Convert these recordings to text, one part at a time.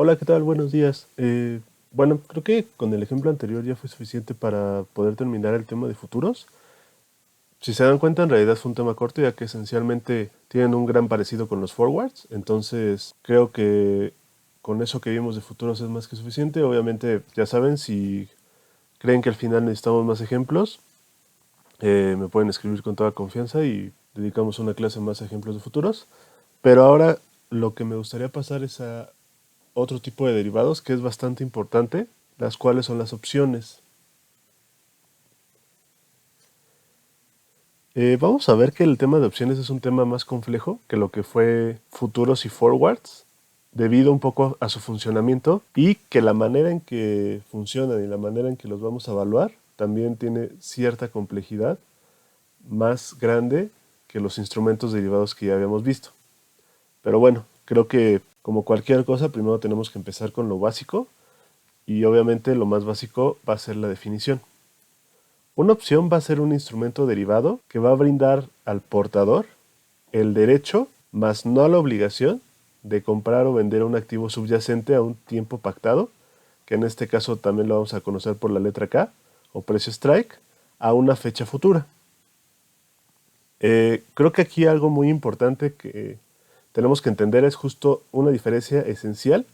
Hola, ¿qué tal? Buenos días. Bueno, creo que con el ejemplo anterior ya fue suficiente para poder terminar el tema de futuros. Si se dan cuenta, en realidad fue un tema corto, ya que esencialmente tienen un gran parecido con los forwards. Entonces, creo que con eso que vimos de futuros es más que suficiente. Obviamente, ya saben, si creen que al final necesitamos más ejemplos, me pueden escribir con toda confianza y dedicamos una clase más a ejemplos de futuros. Pero ahora lo que me gustaría pasar es a otro tipo de derivados que es bastante importante, las cuales son las opciones. Vamos a ver que el tema de opciones es un tema más complejo que lo que fue futuros y forwards, debido un poco a su funcionamiento y que la manera en que funcionan y la manera en que los vamos a evaluar también tiene cierta complejidad más grande que los instrumentos derivados que ya habíamos visto. Pero bueno, creo que como cualquier cosa, primero tenemos que empezar con lo básico y obviamente lo más básico va a ser la definición. Una opción va a ser un instrumento derivado que va a brindar al portador el derecho, más no la obligación, de comprar o vender un activo subyacente a un tiempo pactado, que en este caso también lo vamos a conocer por la letra K, o precio strike, a una fecha futura. Creo que aquí algo muy importante que tenemos que entender es justo una diferencia esencial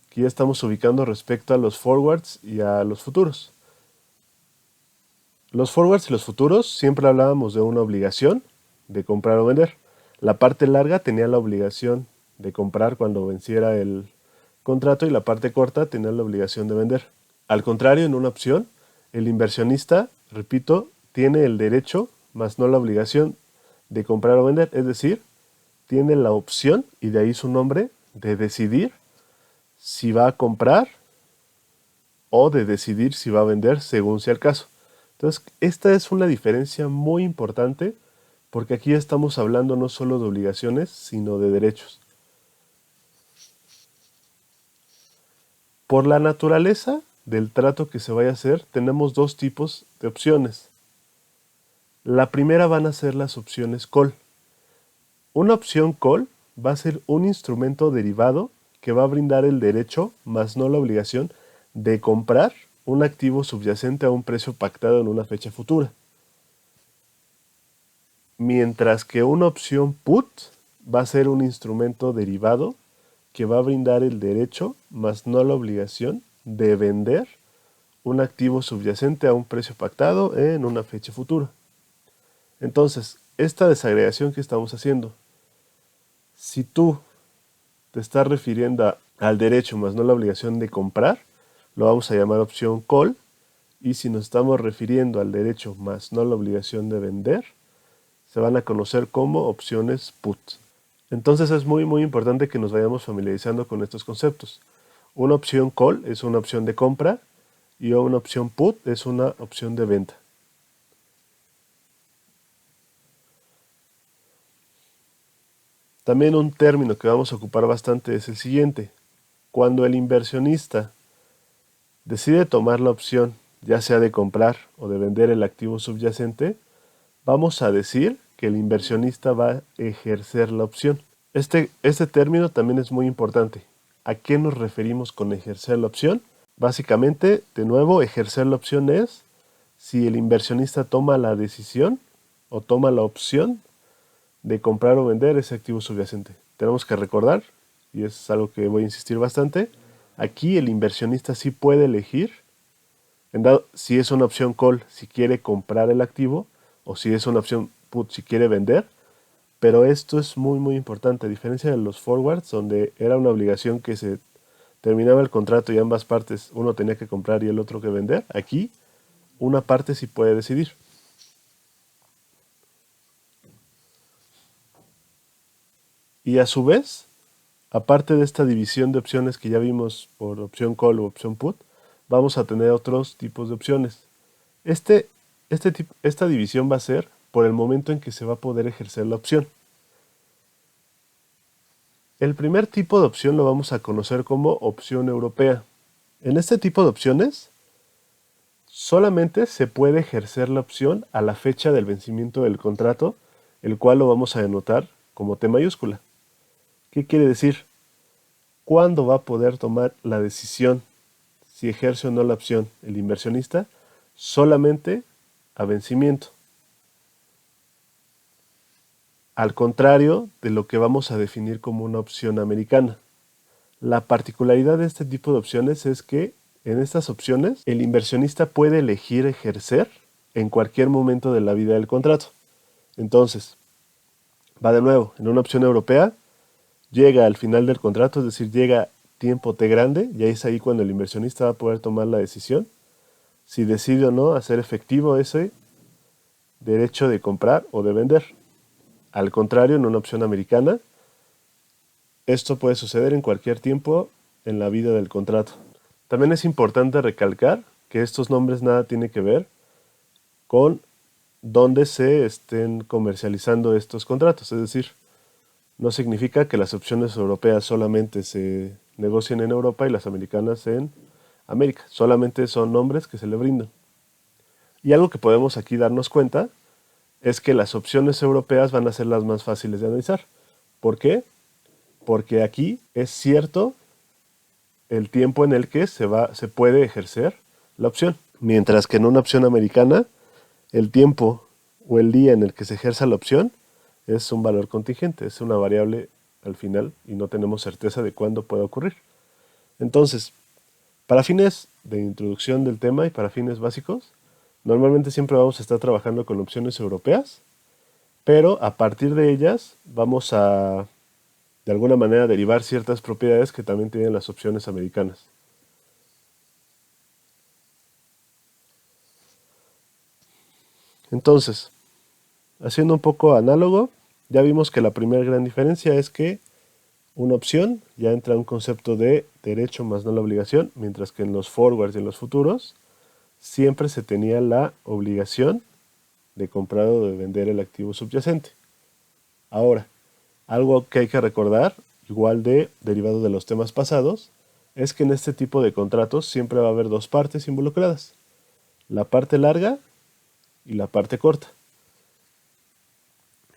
que ya estamos ubicando respecto a los forwards y a los futuros. Los forwards y los futuros siempre hablábamos de una obligación de comprar o vender. La parte larga tenía la obligación de comprar cuando venciera el contrato y la parte corta tenía la obligación de vender. Al contrario, en una opción, el inversionista, repito, tiene el derecho, más no la obligación, de comprar o vender. Es decir, tiene la opción, y de ahí su nombre, de decidir si va a comprar o de decidir si va a vender según sea el caso. Entonces, esta es una diferencia muy importante porque aquí estamos hablando no solo de obligaciones, sino de derechos. Por la naturaleza del trato que se vaya a hacer, tenemos dos tipos de opciones. La primera van a ser las opciones call. Una opción call va a ser un instrumento derivado que va a brindar el derecho, más no la obligación, de comprar un activo subyacente a un precio pactado en una fecha futura. Mientras que una opción put va a ser un instrumento derivado que va a brindar el derecho, más no la obligación, de vender un activo subyacente a un precio pactado en una fecha futura. Entonces, esta desagregación que estamos haciendo, si tú te estás refiriendo al derecho más no la obligación de comprar, lo vamos a llamar opción call, y si nos estamos refiriendo al derecho más no la obligación de vender, se van a conocer como opciones put. Entonces es muy importante que nos vayamos familiarizando con estos conceptos. Una opción call es una opción de compra y una opción put es una opción de venta. También un término que vamos a ocupar bastante es el siguiente. Cuando el inversionista decide tomar la opción, ya sea de comprar o de vender el activo subyacente, vamos a decir que el inversionista va a ejercer la opción. Este término también es muy importante. ¿A qué nos referimos con ejercer la opción? Básicamente, de nuevo, ejercer la opción es si el inversionista toma la decisión o toma la opción de comprar o vender ese activo subyacente. Tenemos que recordar, y es algo que voy a insistir bastante, aquí el inversionista sí puede elegir si es una opción call si quiere comprar el activo o si es una opción put si quiere vender, pero esto es muy importante, a diferencia de los forwards donde era una obligación que se terminaba el contrato y ambas partes, uno tenía que comprar y el otro que vender, aquí una parte sí puede decidir. Y a su vez, aparte de esta división de opciones que ya vimos por opción call o opción put, vamos a tener otros tipos de opciones. Este, esta división va a ser por el momento en que se va a poder ejercer la opción. El primer tipo de opción lo vamos a conocer como opción europea. En este tipo de opciones, solamente se puede ejercer la opción a la fecha del vencimiento del contrato, el cual lo vamos a denotar como T mayúscula. ¿Qué quiere decir? ¿cuándo va a poder tomar la decisión si ejerce o no la opción el inversionista? Solamente a vencimiento. Al contrario de lo que vamos a definir como una opción americana. La particularidad de este tipo de opciones es que en estas opciones el inversionista puede elegir ejercer en cualquier momento de la vida del contrato. Entonces, va de nuevo, en una opción europea, llega al final del contrato, es decir, llega tiempo T grande, y ahí es ahí cuando el inversionista va a poder tomar la decisión si decide o no hacer efectivo ese derecho de comprar o de vender. Al contrario, en una opción americana, esto puede suceder en cualquier tiempo en la vida del contrato. También es importante recalcar que estos nombres nada tienen que ver con dónde se estén comercializando estos contratos. Es decir, no significa que las opciones europeas solamente se negocien en Europa y las americanas en América. Solamente son nombres que se le brindan. Y algo que podemos aquí darnos cuenta es que las opciones europeas van a ser las más fáciles de analizar. ¿Por qué? Porque aquí es cierto el tiempo en el que se puede ejercer la opción. Mientras que en una opción americana, el tiempo o el día en el que se ejerza la opción es un valor contingente, es una variable al final y no tenemos certeza de cuándo puede ocurrir. Entonces, para fines de introducción del tema y para fines básicos, normalmente siempre vamos a estar trabajando con opciones europeas, pero a partir de ellas vamos a, de alguna manera, derivar ciertas propiedades que también tienen las opciones americanas. Entonces, haciendo un poco análogo, ya vimos que la primera gran diferencia es que una opción ya entra un concepto de derecho más no la obligación, mientras que en los forwards y en los futuros siempre se tenía la obligación de comprar o de vender el activo subyacente. Ahora, algo que hay que recordar, igual de derivado de los temas pasados, es que en este tipo de contratos siempre va a haber dos partes involucradas, la parte larga y la parte corta.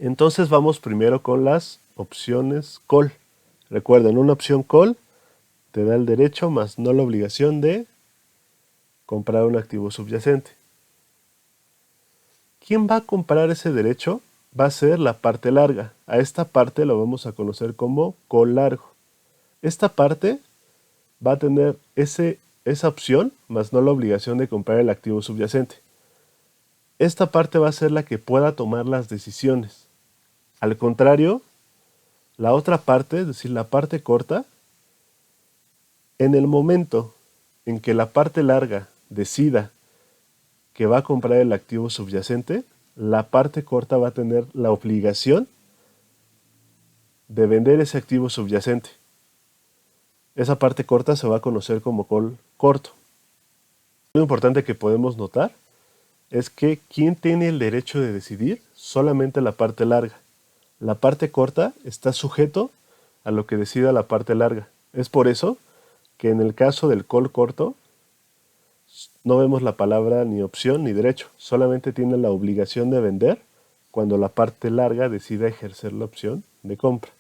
Entonces vamos primero con las opciones call. Recuerden, una opción call te da el derecho más no la obligación de comprar un activo subyacente. ¿Quién va a comprar ese derecho? Va a ser la parte larga. A esta parte lo vamos a conocer como call largo. Esta parte va a tener esa opción más no la obligación de comprar el activo subyacente. Esta parte va a ser la que pueda tomar las decisiones. Al contrario, la otra parte, es decir, la parte corta, en el momento en que la parte larga decida que va a comprar el activo subyacente, la parte corta va a tener la obligación de vender ese activo subyacente. Esa parte corta se va a conocer como call corto. Lo importante que podemos notar es que ¿quién tiene el derecho de decidir? Solamente la parte larga. La parte corta está sujeto a lo que decida la parte larga. Es por eso que en el caso del call corto no vemos la palabra ni opción ni derecho. Solamente tiene la obligación de vender cuando la parte larga decida ejercer la opción de compra.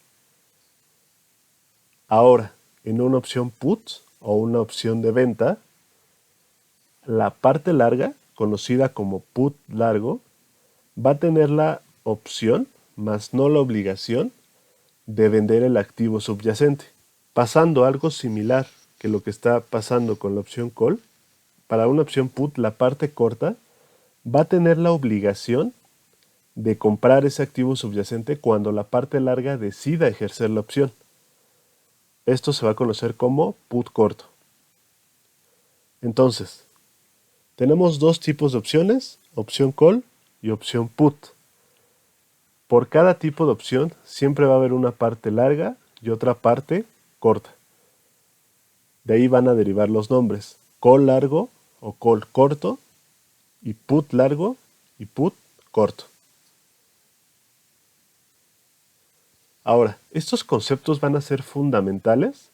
Ahora, en una opción put o una opción de venta, la parte larga, conocida como put largo, va a tener la opción, más no la obligación, de vender el activo subyacente. Pasando algo similar que lo que está pasando con la opción call, para una opción put, la parte corta va a tener la obligación de comprar ese activo subyacente cuando la parte larga decida ejercer la opción. Esto se va a conocer como put corto. Entonces, tenemos dos tipos de opciones, opción call y opción put. Por cada tipo de opción siempre va a haber una parte larga y otra parte corta. De ahí van a derivar los nombres, call largo o call corto y put largo y put corto. Ahora, estos conceptos van a ser fundamentales,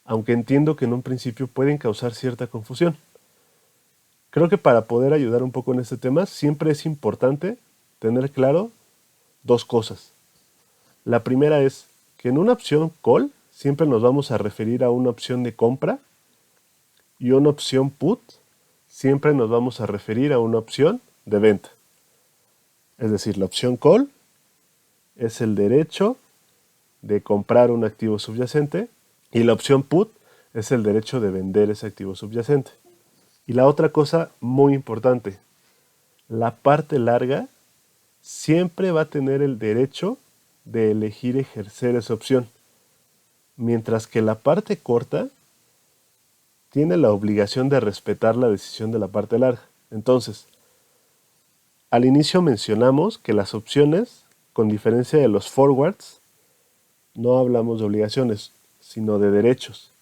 aunque entiendo que en un principio pueden causar cierta confusión. Creo que para poder ayudar un poco en este tema, siempre es importante tener claro dos cosas. La primera es que en una opción call siempre nos vamos a referir a una opción de compra y una opción put siempre nos vamos a referir a una opción de venta. Es decir, la opción call es el derecho de comprar un activo subyacente y la opción put es el derecho de vender ese activo subyacente. Y la otra cosa muy importante, la parte larga siempre va a tener el derecho de elegir ejercer esa opción, mientras que la parte corta tiene la obligación de respetar la decisión de la parte larga. Entonces, al inicio mencionamos que las opciones, con diferencia de los forwards, no hablamos de obligaciones, sino de derechos.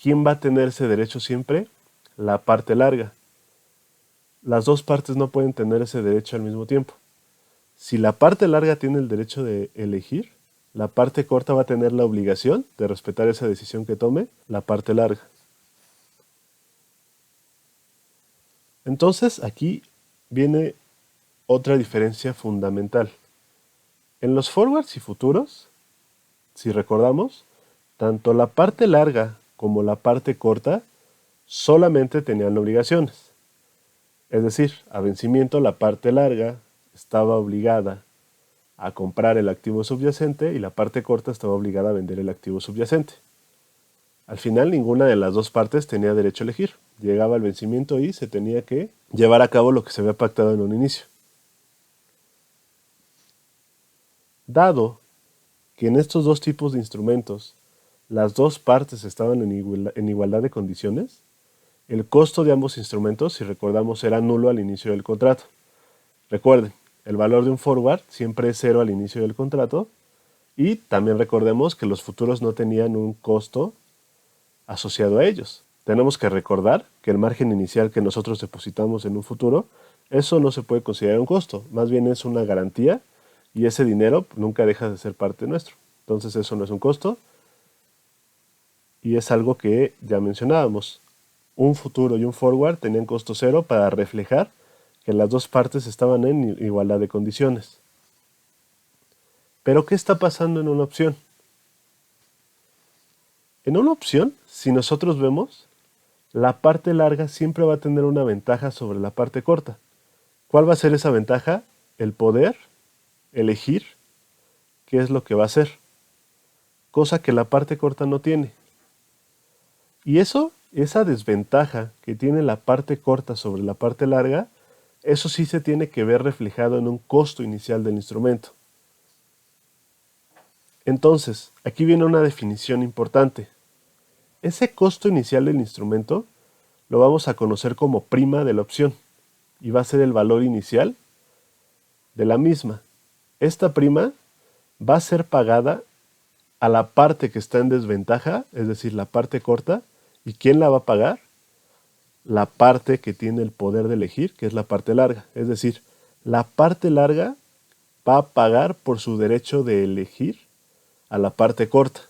¿Quién va a tener ese derecho siempre? La parte larga. Las dos partes no pueden tener ese derecho al mismo tiempo. Si la parte larga tiene el derecho de elegir, la parte corta va a tener la obligación de respetar esa decisión que tome la parte larga. Entonces aquí viene otra diferencia fundamental. En los forwards y futuros, si recordamos, tanto la parte larga como la parte corta solamente tenían obligaciones. Es decir, a vencimiento la parte larga estaba obligada a comprar el activo subyacente y la parte corta estaba obligada a vender el activo subyacente. Al final ninguna de las dos partes tenía derecho a elegir. Llegaba el vencimiento y se tenía que llevar a cabo lo que se había pactado en un inicio. Dado que en estos dos tipos de instrumentos las dos partes estaban en igualdad de condiciones, el costo de ambos instrumentos, si recordamos, era nulo al inicio del contrato. Recuerden, el valor de un forward siempre es cero al inicio del contrato y también recordemos que los futuros no tenían un costo asociado a ellos. Tenemos que recordar que el margen inicial que nosotros depositamos en un futuro, eso no se puede considerar un costo, más bien es una garantía y ese dinero nunca deja de ser parte nuestro. Entonces eso no es un costo y es algo que ya mencionábamos. Un futuro y un forward tenían costo cero para reflejar que las dos partes estaban en igualdad de condiciones. Pero ¿qué está pasando en una opción? En una opción, si nosotros vemos, la parte larga siempre va a tener una ventaja sobre la parte corta. ¿Cuál va a ser esa ventaja? El poder elegir qué es lo que va a hacer, cosa que la parte corta no tiene. Y esa desventaja que tiene la parte corta sobre la parte larga, eso sí se tiene que ver reflejado en un costo inicial del instrumento. Entonces, aquí viene una definición importante. Ese costo inicial del instrumento lo vamos a conocer como prima de la opción y va a ser el valor inicial de la misma. Esta prima va a ser pagada a la parte que está en desventaja, es decir, la parte corta. ¿Y quién la va a pagar? La parte que tiene el poder de elegir, que es la parte larga. Es decir, la parte larga va a pagar por su derecho de elegir a la parte corta.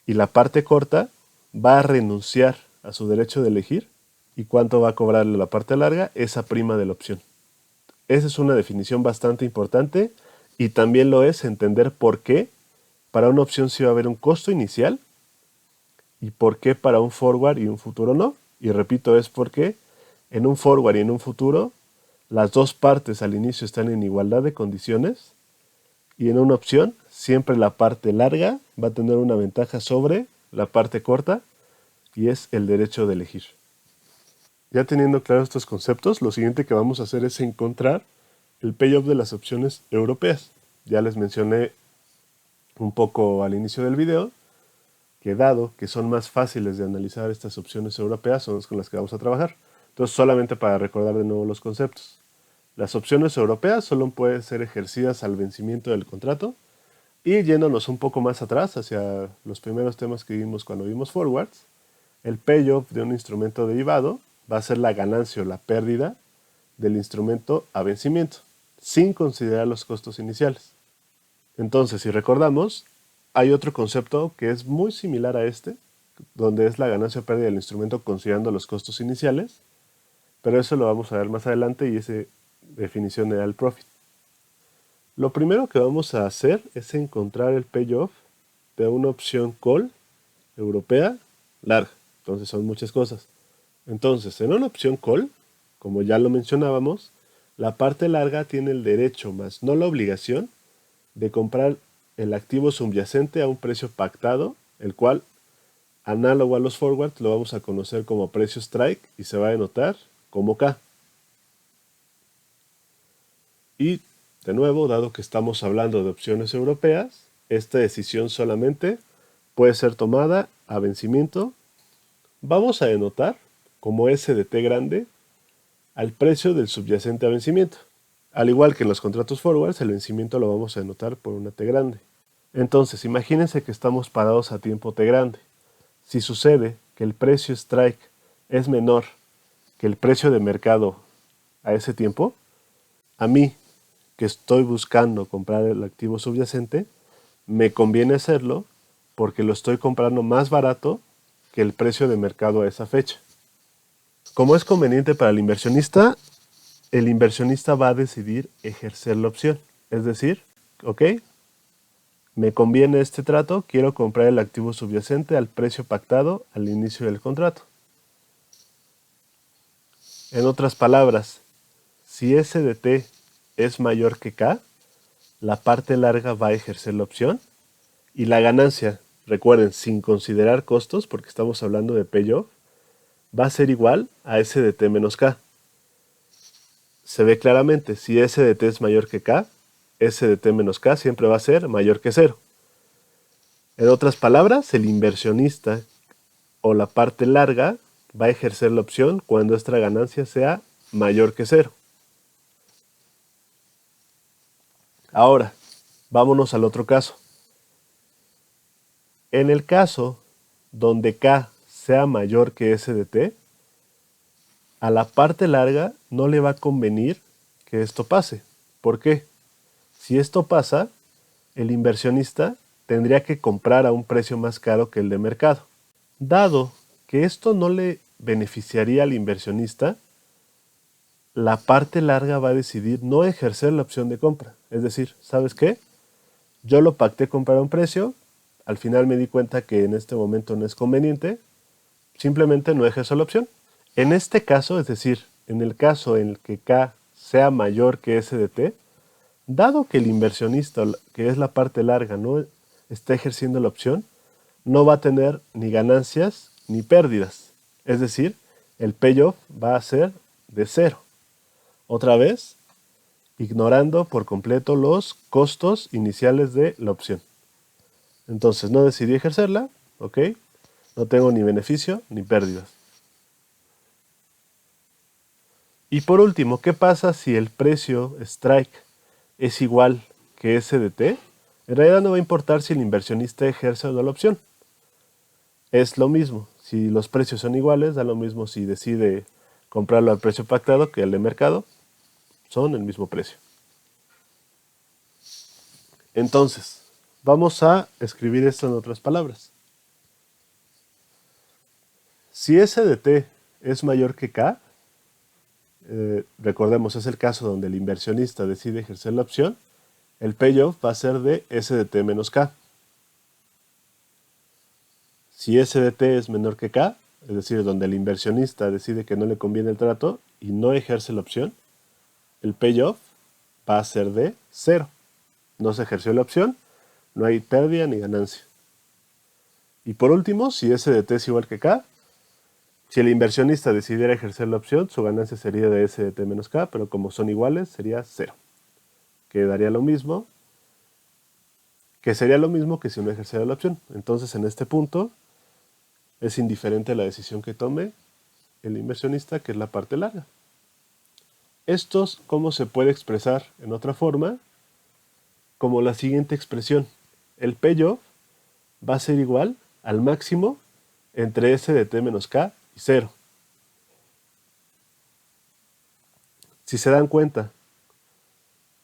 Y la parte corta va a renunciar a su derecho de elegir. ¿Y cuánto va a cobrarle la parte larga? Esa prima de la opción. Esa es una definición bastante importante y también lo es entender por qué para una opción sí va a haber un costo inicial y por qué para un forward y un futuro no. Y repito, es porque en un forward y en un futuro las dos partes al inicio están en igualdad de condiciones y en una opción siempre la parte larga va a tener una ventaja sobre la parte corta y es el derecho de elegir. Ya teniendo claros estos conceptos, lo siguiente que vamos a hacer es encontrar el payoff de las opciones europeas. Ya les mencioné un poco al inicio del video que dado que son más fáciles de analizar estas opciones europeas son las con las que vamos a trabajar. Entonces, solamente para recordar de nuevo los conceptos. Las opciones europeas solo pueden ser ejercidas al vencimiento del contrato y yéndonos un poco más atrás hacia los primeros temas que vimos cuando vimos forwards, el payoff de un instrumento derivado va a ser la ganancia o la pérdida del instrumento a vencimiento, sin considerar los costos iniciales. Entonces, si recordamos, hay otro concepto que es muy similar a este, donde es la ganancia o pérdida del instrumento considerando los costos iniciales, pero eso lo vamos a ver más adelante y esa definición de al profit. Lo primero que vamos a hacer es encontrar el payoff frente a una opción call europea larga. Entonces son muchas cosas. Entonces, en una opción call, como ya lo mencionábamos, la parte larga tiene el derecho, más no la obligación, de comprar el activo subyacente a un precio pactado, el cual, análogo a los forwards, lo vamos a conocer como precio strike y se va a denotar como K. Y, de nuevo, dado que estamos hablando de opciones europeas, esta decisión solamente puede ser tomada a vencimiento. Vamos a denotar como S de T grande al precio del subyacente a vencimiento. Al igual que en los contratos forwards, el vencimiento lo vamos a denotar por una T grande. Entonces, imagínense que estamos parados a tiempo T grande. Si sucede que el precio strike es menor que el precio de mercado a ese tiempo, a mí, que estoy buscando comprar el activo subyacente, me conviene hacerlo porque lo estoy comprando más barato que el precio de mercado a esa fecha. Como es conveniente para el inversionista va a decidir ejercer la opción. Es decir, ok, me conviene este trato, quiero comprar el activo subyacente al precio pactado al inicio del contrato. En otras palabras, si S de T es mayor que K, la parte larga va a ejercer la opción y la ganancia, recuerden, sin considerar costos, porque estamos hablando de payoff, va a ser igual a S de T menos K. Se ve claramente, si S de T es mayor que K, S de T menos K siempre va a ser mayor que 0. En otras palabras, el inversionista o la parte larga va a ejercer la opción cuando esta ganancia sea mayor que 0. Ahora, vámonos al otro caso. En el caso donde K sea mayor que S de T, a la parte larga no le va a convenir que esto pase. ¿Por qué? Si esto pasa, el inversionista tendría que comprar a un precio más caro que el de mercado. Dado que esto no le beneficiaría al inversionista, la parte larga va a decidir no ejercer la opción de compra. Es decir, ¿sabes qué? Yo lo pacté comprar a un precio, al final me di cuenta que en este momento no es conveniente, simplemente no ejerzo la opción. En este caso, es decir, en el caso en el que K sea mayor que S de T, dado que el inversionista, que es la parte larga, no está ejerciendo la opción, no va a tener ni ganancias ni pérdidas. Es decir, el payoff va a ser de 0. Otra vez, ignorando por completo los costos iniciales de la opción. Entonces no decidí ejercerla, ¿ok? No tengo ni beneficio ni pérdidas. Y por último, ¿qué pasa si el precio strike es igual que S de T? En realidad no va a importar si el inversionista ejerce o no la opción. Es lo mismo. Si los precios son iguales, da lo mismo si decide comprarlo al precio pactado que el de mercado. Son el mismo precio. Entonces, vamos a escribir esto en otras palabras. Si S de T es mayor que K, recordemos, es el caso donde el inversionista decide ejercer la opción, el payoff va a ser de S de T menos K. Si S de T es menor que K, es decir, donde el inversionista decide que no le conviene el trato y no ejerce la opción, el payoff va a ser de 0. No se ejerció la opción, no hay pérdida ni ganancia. Y por último, si S de T es igual que K, si el inversionista decidiera ejercer la opción, su ganancia sería de S de T menos K, pero como son iguales, sería 0. Quedaría lo mismo, que sería lo mismo que si no ejerciera la opción. Entonces, en este punto, es indiferente la decisión que tome el inversionista, que es la parte larga. Esto, ¿cómo se puede expresar en otra forma? Como la siguiente expresión. El payoff va a ser igual al máximo entre S de T menos K y 0. Si se dan cuenta,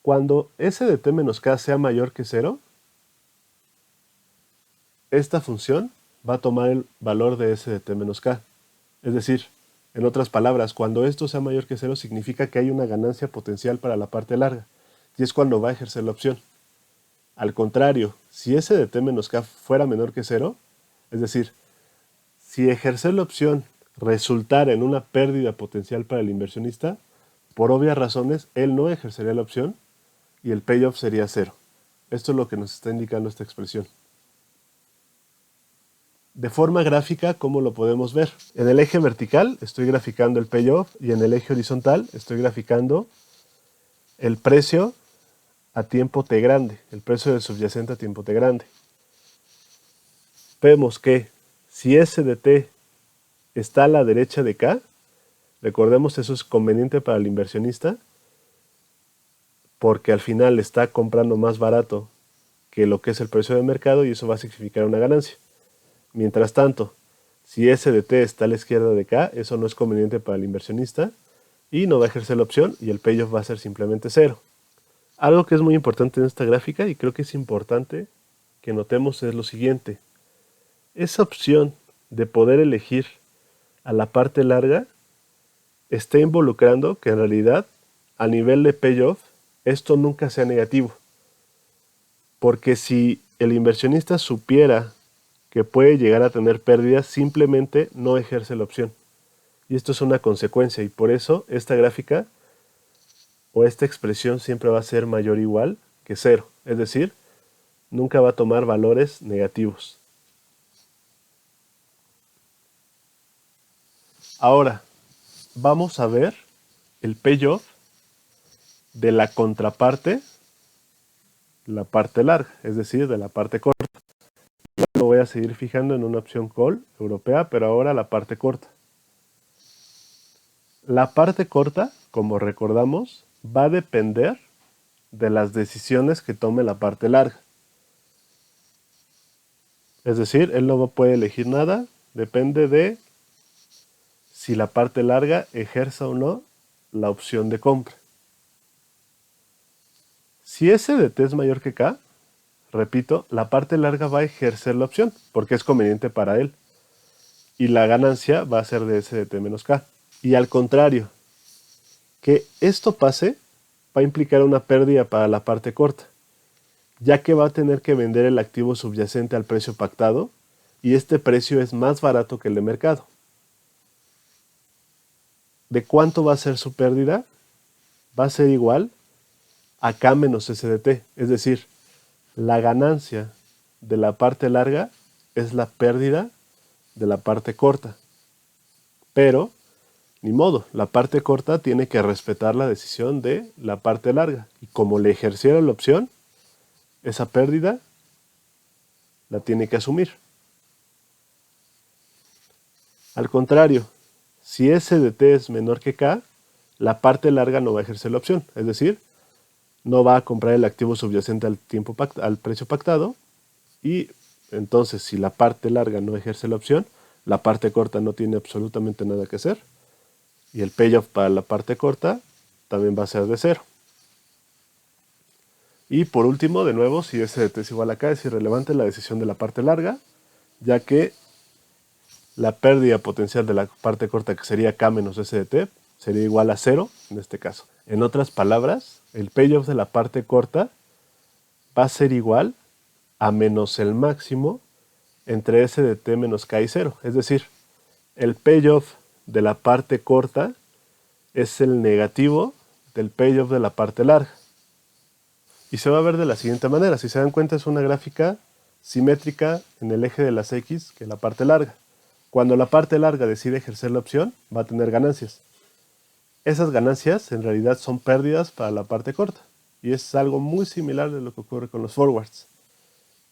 cuando S de T menos K sea mayor que 0, esta función va a tomar el valor de S de T menos K. Es decir, en otras palabras, cuando esto sea mayor que 0 significa que hay una ganancia potencial para la parte larga, y es cuando va a ejercer la opción. Al contrario, si S de T menos K fuera menor que 0, es decir, si ejercer la opción resultara en una pérdida potencial para el inversionista, por obvias razones, él no ejercería la opción y el payoff sería 0. Esto es lo que nos está indicando esta expresión. De forma gráfica, ¿cómo lo podemos ver? En el eje vertical estoy graficando el payoff y en el eje horizontal estoy graficando el precio a tiempo t grande, el precio del subyacente a tiempo t grande. Vemos que si S de t está a la derecha de K, recordemos eso es conveniente para el inversionista porque al final está comprando más barato que lo que es el precio de mercado y eso va a significar una ganancia. Mientras tanto, si S de t está a la izquierda de K, eso no es conveniente para el inversionista y no va a ejercer la opción y el payoff va a ser simplemente 0. Algo que es muy importante en esta gráfica y creo que es importante que notemos es lo siguiente. Esa opción de poder elegir a la parte larga está involucrando que en realidad a nivel de payoff esto nunca sea negativo. Porque si el inversionista supiera que puede llegar a tener pérdidas, simplemente no ejerce la opción. Y esto es una consecuencia y por eso esta gráfica o esta expresión siempre va a ser mayor o igual que 0. Es decir, nunca va a tomar valores negativos. Ahora, vamos a ver el payoff de la contraparte, la parte larga, es decir, de la parte corta. Me voy a seguir fijando en una opción call europea, pero ahora la parte corta. La parte corta, como recordamos, va a depender de las decisiones que tome la parte larga. Es decir, él no puede elegir nada, depende de si la parte larga ejerza o no la opción de compra. Si S de t es mayor que K, repito, la parte larga va a ejercer la opción porque es conveniente para él. Y la ganancia va a ser de S de t menos K. Y al contrario, que esto pase va a implicar una pérdida para la parte corta, ya que va a tener que vender el activo subyacente al precio pactado y este precio es más barato que el de mercado. ¿De cuánto va a ser su pérdida? Va a ser igual a K menos S de t, es decir, la ganancia de la parte larga es la pérdida de la parte corta. Pero, ni modo, la parte corta tiene que respetar la decisión de la parte larga. Y como le ejerciera la opción, esa pérdida la tiene que asumir. Al contrario, si S de t es menor que K, la parte larga no va a ejercer la opción. Es decir, no va a comprar el activo subyacente al precio pactado y entonces si la parte larga no ejerce la opción, la parte corta no tiene absolutamente nada que hacer y el payoff para la parte corta también va a ser de 0. Y por último, de nuevo, si S de t es igual a K, es irrelevante la decisión de la parte larga, ya que la pérdida potencial de la parte corta, que sería K menos S de t, sería igual a 0 en este caso. En otras palabras, el payoff de la parte corta va a ser igual a menos el máximo entre S de t menos K y 0. Es decir, el payoff de la parte corta es el negativo del payoff de la parte larga. Y se va a ver de la siguiente manera. Si se dan cuenta, es una gráfica simétrica en el eje de las X que la parte larga. Cuando la parte larga decide ejercer la opción, va a tener ganancias. Esas ganancias en realidad son pérdidas para la parte corta. Y es algo muy similar de lo que ocurre con los forwards.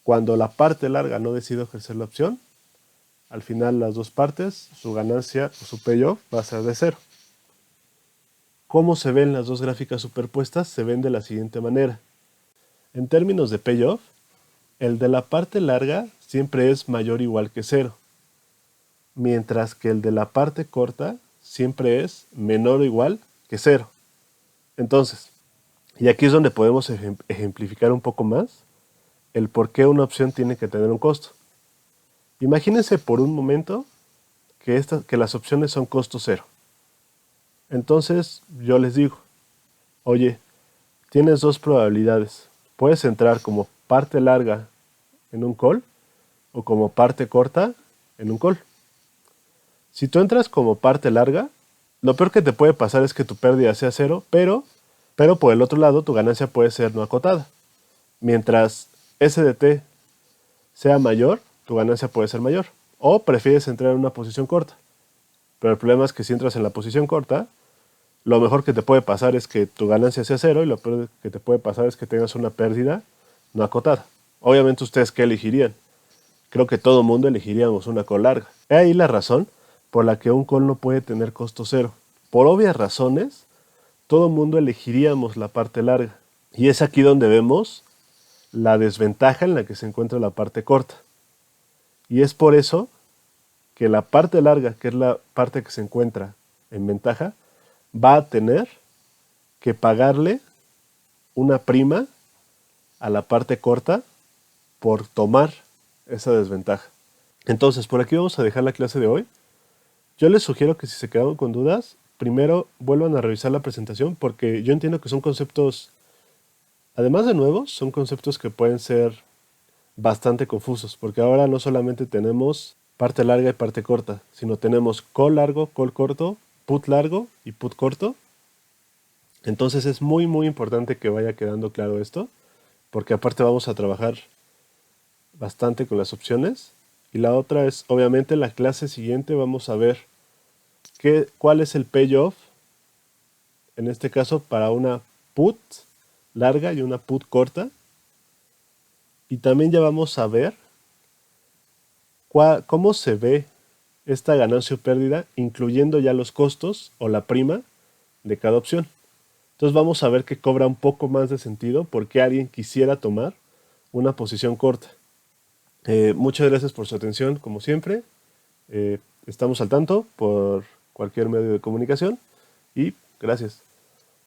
Cuando la parte larga no decide ejercer la opción, al final las dos partes, su ganancia o su payoff va a ser de 0. ¿Cómo se ven las dos gráficas superpuestas? Se ven de la siguiente manera. En términos de payoff, el de la parte larga siempre es mayor o igual que 0, mientras que el de la parte corta siempre es menor o igual que 0. Entonces, y aquí es donde podemos ejemplificar un poco más el por qué una opción tiene que tener un costo. Imagínense por un momento que las opciones son costo 0. Entonces yo les digo, oye, tienes dos probabilidades. Puedes entrar como parte larga en un call o como parte corta en un call. Si tú entras como parte larga, lo peor que te puede pasar es que tu pérdida sea cero, pero por el otro lado tu ganancia puede ser no acotada. Mientras SDT sea mayor, tu ganancia puede ser mayor. O prefieres entrar en una posición corta. Pero el problema es que si entras en la posición corta, lo mejor que te puede pasar es que tu ganancia sea cero y lo peor que te puede pasar es que tengas una pérdida no acotada. Obviamente, ¿ustedes qué elegirían? Creo que todo mundo elegiríamos una call larga. He ahí la razón por la que un call no puede tener costo cero. Por obvias razones, todo mundo elegiríamos la parte larga. Y es aquí donde vemos la desventaja en la que se encuentra la parte corta. Y es por eso que la parte larga, que es la parte que se encuentra en ventaja, va a tener que pagarle una prima a la parte corta por tomar esa desventaja. Entonces, por aquí vamos a dejar la clase de hoy. Yo les sugiero que si se quedaron con dudas, primero vuelvan a revisar la presentación porque yo entiendo que son conceptos, además de nuevos, son conceptos que pueden ser bastante confusos, porque ahora no solamente tenemos parte larga y parte corta, sino tenemos call largo, call corto, put largo y put corto. Entonces es muy importante que vaya quedando claro esto, porque aparte vamos a trabajar bastante con las opciones. Y la otra es, obviamente, en la clase siguiente vamos a ver cuál es el payoff, en este caso para una put larga y una put corta. Y también ya vamos a ver cómo se ve esta ganancia o pérdida, incluyendo ya los costos o la prima de cada opción. Entonces vamos a ver que cobra un poco más de sentido porque alguien quisiera tomar una posición corta. Muchas gracias por su atención, como siempre. Estamos al tanto por cualquier medio de comunicación y gracias.